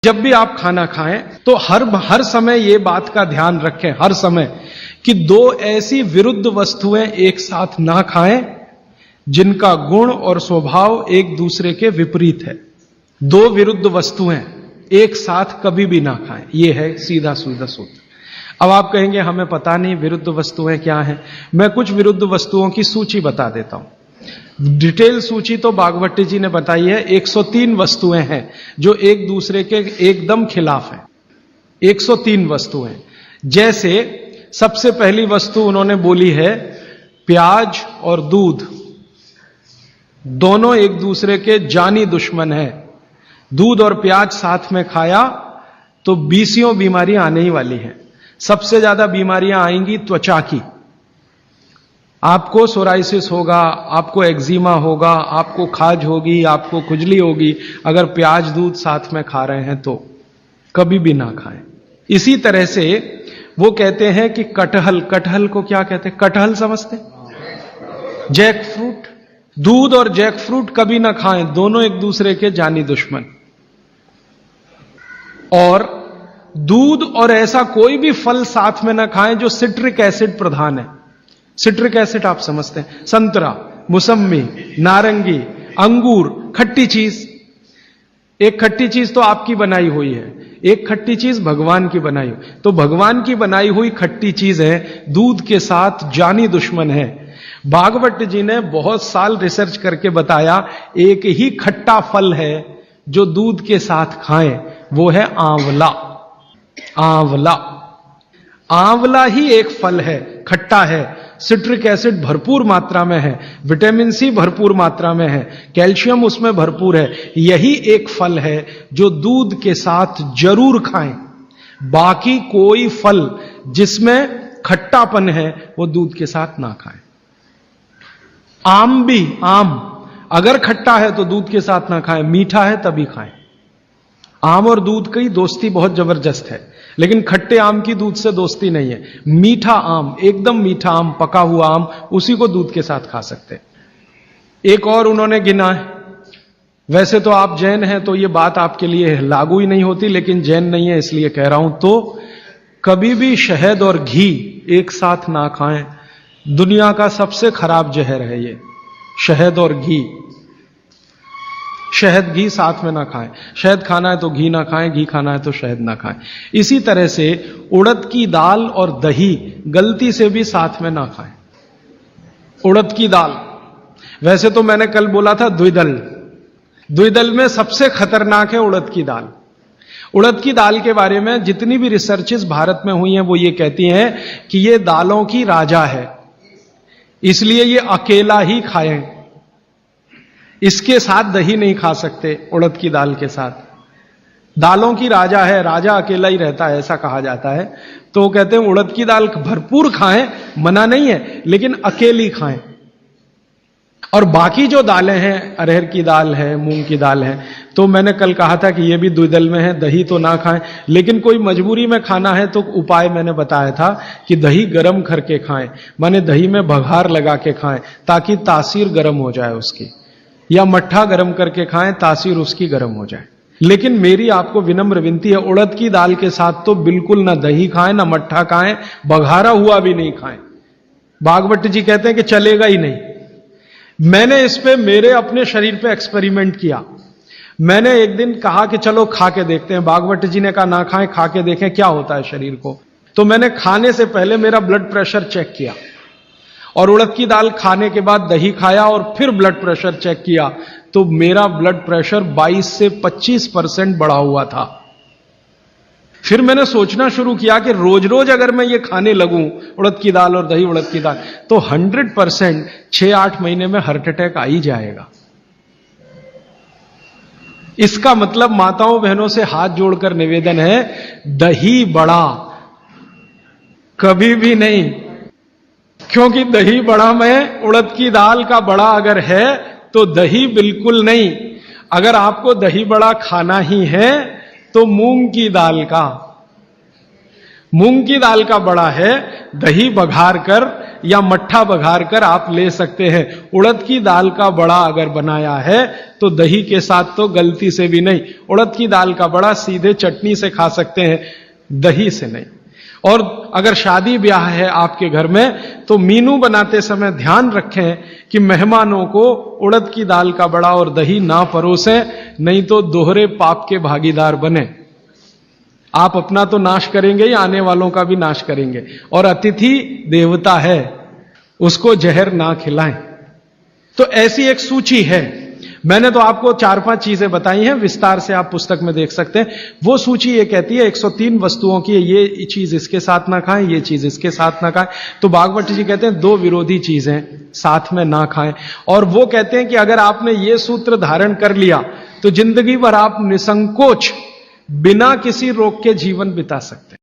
जब भी आप खाना खाएं तो हर समय ये बात का ध्यान रखें, हर समय, कि दो ऐसी विरुद्ध वस्तुएं एक साथ ना खाएं जिनका गुण और स्वभाव एक दूसरे के विपरीत है। दो विरुद्ध वस्तुएं एक साथ कभी भी ना खाएं, यह है सीधा सीधा सूत्र। अब आप कहेंगे हमें पता नहीं विरुद्ध वस्तुएं क्या हैं। मैं कुछ विरुद्ध वस्तुओं की सूची बता देता हूं। डिटेल सूची तो बागवती जी ने बताई है। 103 वस्तुएं हैं जो एक दूसरे के एकदम खिलाफ हैं। 103 वस्तुएं। जैसे सबसे पहली वस्तु उन्होंने बोली है प्याज और दूध, दोनों एक दूसरे के जानी दुश्मन हैं। दूध और प्याज साथ में खाया तो 20 बीमारियां आने ही वाली हैं। सबसे ज्यादा बीमारियां आएंगी त्वचा की। आपको सोराइसिस होगा, आपको एक्जिमा होगा, आपको खाज होगी, आपको खुजली होगी अगर प्याज दूध साथ में खा रहे हैं तो कभी भी ना खाएं। इसी तरह से वो कहते हैं कि कटहल को क्या कहते हैं? कटहल समझते? Jackfruit. दूध और जैक फ्रूट कभी ना खाएं, दोनों एक दूसरे के जानी दुश्मन। और दूध और ऐसा कोई भी फल साथ में ना खाएं जो सिट्रिक एसिड प्रधान है। सिट्रिक एसिड आप समझते हैं? संतरा, मौसम्मी, नारंगी, अंगूर, खट्टी चीज। एक खट्टी चीज तो आपकी बनाई हुई है, एक खट्टी चीज भगवान की बनाई हुई। तो भगवान की बनाई हुई खट्टी चीज है, दूध के साथ जानी दुश्मन है। भागवत जी ने बहुत साल रिसर्च करके बताया एक ही खट्टा फल है जो दूध के साथ खाएं, वो है आंवला। आंवला, आंवला ही एक फल है, खट्टा है, सिट्रिक एसिड भरपूर मात्रा में है, विटामिन सी भरपूर मात्रा में है, कैल्शियम उसमें भरपूर है। यही एक फल है जो दूध के साथ जरूर खाएं। बाकी कोई फल जिसमें खट्टापन है वो दूध के साथ ना खाएं। आम भी, आम अगर खट्टा है तो दूध के साथ ना खाएं, मीठा है तभी खाएं। आम और दूध की दोस्ती बहुत जबरदस्त है, लेकिन खट्टे आम की दूध से दोस्ती नहीं है। मीठा आम, एकदम मीठा आम, पका हुआ आम, उसी को दूध के साथ खा सकते हैं। एक और उन्होंने गिना है। वैसे तो आप जैन हैं तो ये बात आपके लिए लागू ही नहीं होती, लेकिन जैन नहीं है इसलिए कह रहा हूं। तो कभी भी शहद और घी एक साथ ना खाएं। दुनिया का सबसे खराब जहर है ये, शहद और घी। शहद घी साथ में ना खाएं। शहद खाना है तो घी ना खाएं, घी खाना है तो शहद ना खाएं। इसी तरह से उड़द की दाल और दही गलती से भी साथ में ना खाएं। उड़द की दाल, वैसे तो मैंने कल बोला था द्विदल, द्विदल में सबसे खतरनाक है उड़द की दाल। उड़द की दाल के बारे में जितनी भी रिसर्चेस भारत में हुई हैं वो ये कहती हैं कि ये दालों की राजा है, इसलिए ये अकेला ही खाएं। इसके साथ दही नहीं खा सकते। उड़द की दाल के साथ, दालों की राजा है, राजा अकेला ही रहता है ऐसा कहा जाता है। तो कहते हैं उड़द की दाल भरपूर खाएं, मना नहीं है, लेकिन अकेली खाएं। और बाकी जो दालें हैं, अरहर की दाल है, मूंग की दाल है, तो मैंने कल कहा था कि ये भी द्विदल में है, दही तो ना खाएं। लेकिन कोई मजबूरी में खाना है तो उपाय मैंने बताया था कि दही गर्म करके खाएं, माने दही में बघार लगा के खाएं ताकि तासीर गर्म हो जाए उसकी, या मट्ठा गर्म करके खाएं तासीर उसकी गर्म हो जाए। लेकिन मेरी आपको विनम्र विनती है, उड़द की दाल के साथ तो बिल्कुल ना दही खाएं, ना मट्ठा खाएं, बघारा हुआ भी नहीं खाएं। भागवत जी कहते हैं कि चलेगा ही नहीं। मैंने इस पे मेरे अपने शरीर पे एक्सपेरिमेंट किया। मैंने एक दिन कहा कि चलो खा के देखते हैं। भागवत जी ने कहा ना खाएं, खा के देखें क्या होता है शरीर को। तो मैंने खाने से पहले मेरा ब्लड प्रेशर चेक किया, और उड़द की दाल खाने के बाद दही खाया और फिर ब्लड प्रेशर चेक किया, तो मेरा ब्लड प्रेशर 22 से 25% बढ़ा हुआ था। फिर मैंने सोचना शुरू किया कि रोज रोज अगर मैं ये खाने लगूं उड़द की दाल और दही उड़द की दाल, तो 100% 6-8 महीने में हार्ट अटैक आ ही जाएगा। इसका मतलब माताओं बहनों से हाथ जोड़कर निवेदन है, दही बड़ा कभी भी नहीं, क्योंकि दही बड़ा में उड़द की दाल का बड़ा अगर है तो दही बिल्कुल नहीं। अगर आपको दही बड़ा खाना ही है तो मूंग की दाल का बड़ा है। दही बघार कर या मट्ठा बघार कर आप ले सकते हैं। उड़द की दाल का बड़ा अगर बनाया है तो दही के साथ तो गलती से भी नहीं। उड़द की दाल का बड़ा सीधे चटनी से खा सकते हैं, दही से नहीं। और अगर शादी ब्याह है आपके घर में तो मीनू बनाते समय ध्यान रखें कि मेहमानों को उड़द की दाल का बड़ा और दही ना परोसें, नहीं तो दोहरे पाप के भागीदार बने। आप अपना तो नाश करेंगे या आने वालों का भी नाश करेंगे। और अतिथि देवता है, उसको जहर ना खिलाएं। तो ऐसी एक सूची है। मैंने तो आपको 4-5 चीजें बताई हैं, विस्तार से आप पुस्तक में देख सकते हैं। वो सूची ये कहती है 103 वस्तुओं की, ये चीज इसके साथ ना खाएं, ये चीज इसके साथ ना खाएं। तो भागवत जी कहते हैं 2 विरोधी चीजें साथ में ना खाएं। और वो कहते हैं कि अगर आपने ये सूत्र धारण कर लिया तो जिंदगी भर आप निसंकोच बिना किसी रोग के जीवन बिता सकते हैं।